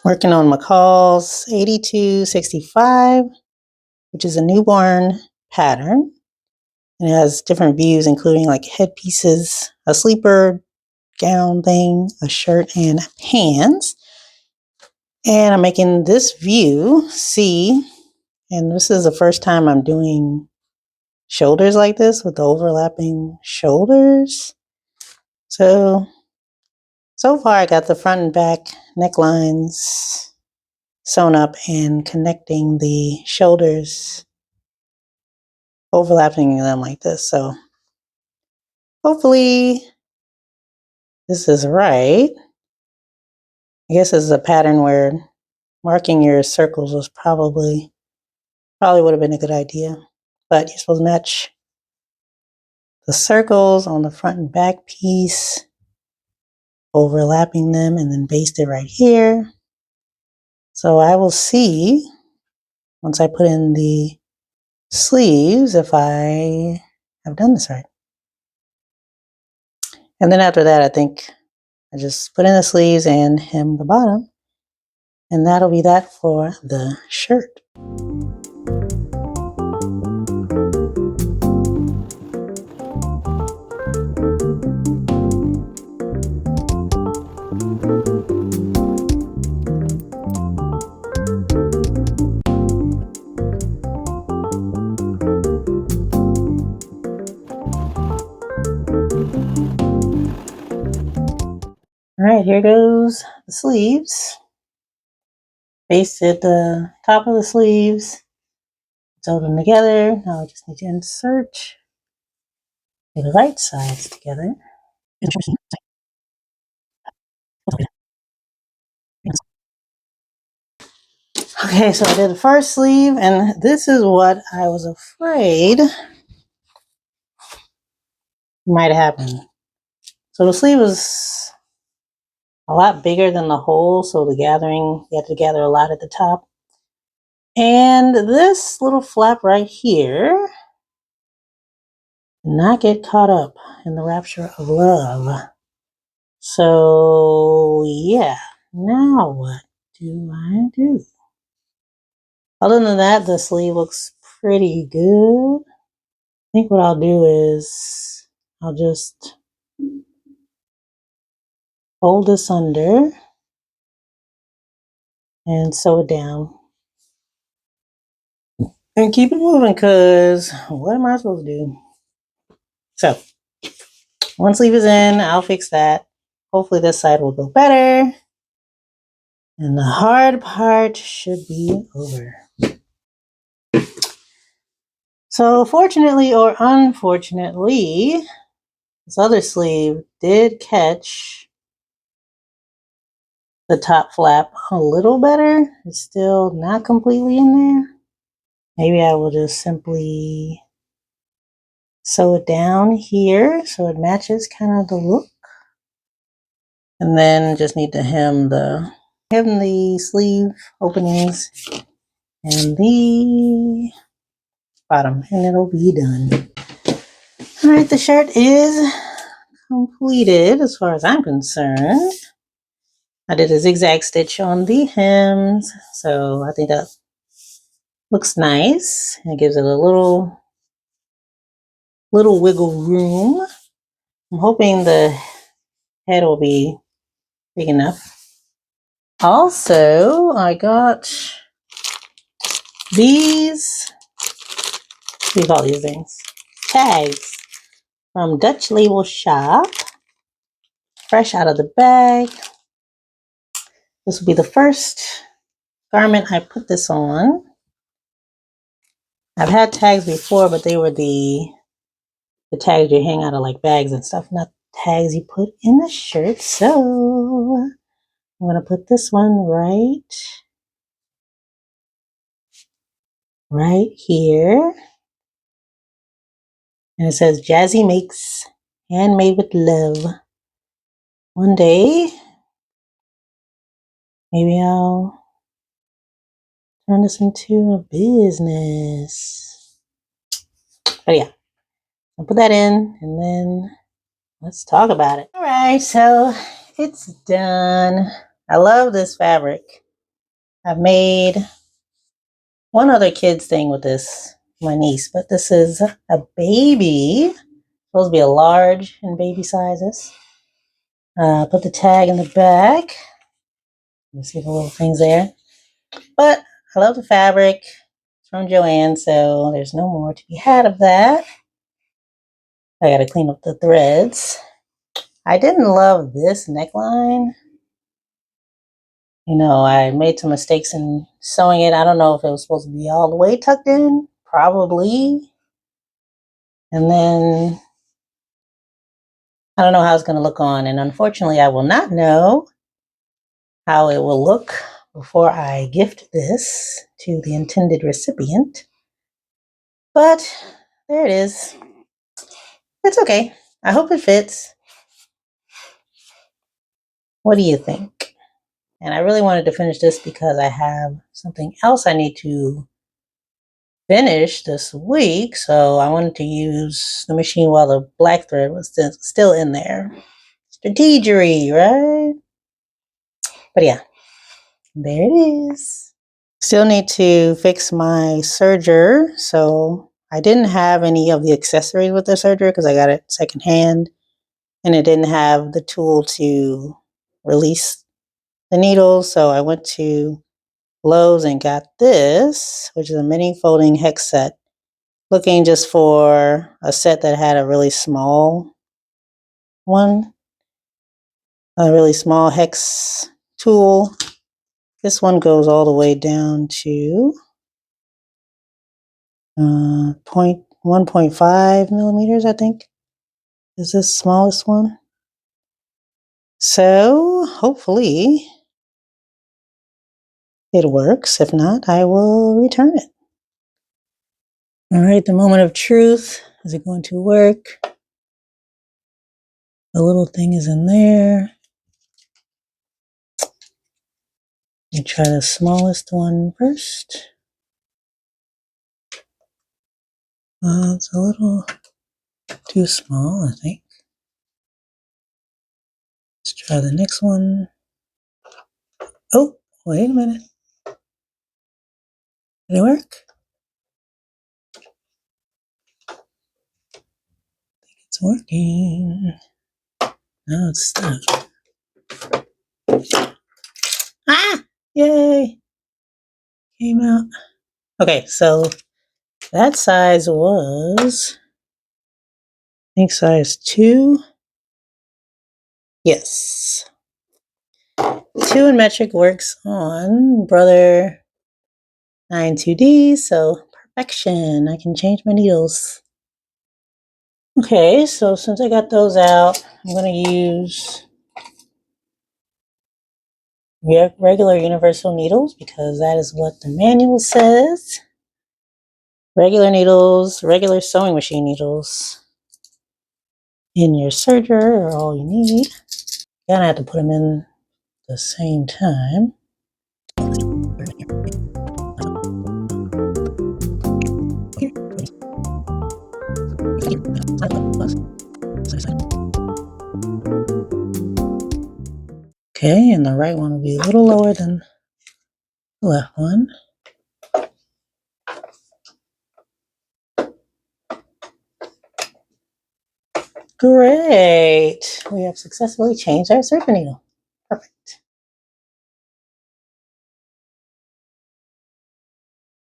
Working on Mccalls 8265, which is a newborn pattern. And it has different views, including like headpieces, a sleeper gown thing, a shirt, and pants. And I'm making this view C, and this is the first time I'm doing shoulders like this with the overlapping shoulders. So far I got the front and back necklines sewn up and connecting the shoulders, overlapping them like this. So hopefully this is right. I guess this is a pattern where marking your circles was probably would have been a good idea. But you're supposed to match the circles on the front and back piece, overlapping them, and then baste it right here. So I will see once I put in the sleeves if I have done this right. And then after that, I think I just put in the sleeves and hem the bottom. And that'll be that for the shirt. All right, here goes the sleeves. Basted the top of the sleeves, sewed them together. Now I just need to insert the right sides together. Okay, so I did the first sleeve, and this is what I was afraid might happen. So the sleeve was a lot bigger than the hole, so you had to gather a lot at the top. And this little flap right here did not get caught up in the rapture of love. So yeah, now what do I do? Other than that, the sleeve looks pretty good. I think what I'll do is I'll just fold this under and sew it down. And keep it moving, because what am I supposed to do? So, one sleeve is in, I'll fix that. Hopefully this side will go better. And the hard part should be over. So fortunately or unfortunately, this other sleeve did catch the top flap a little better. It's still not completely in there. Maybe I will just simply sew it down here so it matches kind of the look. And then just need to hem the sleeve openings and the bottom, and it'll be done. All right, the shirt is completed as far as I'm concerned. I did a zigzag stitch on the hems, so I think that looks nice. It gives it a little wiggle room. I'm hoping the head will be big enough. Also, I got these, what do you call these things? Tags from Dutch Label Shop, fresh out of the bag. This will be the first garment I put this on. I've had tags before, but they were the tags you hang out of like bags and stuff, not tags you put in the shirt. So I'm gonna put this one right here. And it says Jazzy Makes Handmade with Love. One day, maybe I'll turn this into a business. But yeah, I'll put that in and then let's talk about it. All right, so it's done. I love this fabric. I've made one other kid's thing with this, my niece, but this is a baby. Supposed to be a large in baby sizes. Put the tag in the back. You see the little things there. But I love the fabric. It's from Joann, so there's no more to be had of that. I gotta clean up the threads. I didn't love this neckline. You know, I made some mistakes in sewing it. I don't know if it was supposed to be all the way tucked in. Probably. And then I don't know how it's going to look on. And unfortunately, I will not know how it will look before I gift this to the intended recipient. But there it is. It's okay. I hope it fits. What do you think? And I really wanted to finish this because I have something else I need to finish this week. So I wanted to use the machine while the black thread was still in there. Strategery, right? But yeah, there it is. Still need to fix my serger. So I didn't have any of the accessories with the serger because I got it secondhand. And it didn't have the tool to release the needles. So I went to Lowe's and got this, which is a mini folding hex set. Looking just for a set that had a really small one. A really small hex tool. This one goes all the way down to 1.5 millimeters, I think, is the smallest one. So hopefully it works. If not, I will return it. All right, the moment of truth. Is it going to work? The little thing is in there. Let me try the smallest one first. It's a little too small, I think. Let's try the next one. Oh, wait a minute. Did it work? It's working. No, it's stuck. Ah! Yay! Came out. Okay, so that size was, I think, size 2. Yes. 2 in metric works on Brother 92D, so perfection. I can change my needles. Okay, so since I got those out, I'm going to use regular universal needles because that is what the manual says. Regular needles, regular sewing machine needles in your serger are all you need. You're gonna have to put them in the same time. Okay, and the right one will be a little lower than the left one. Great! We have successfully changed our serger needle. Perfect.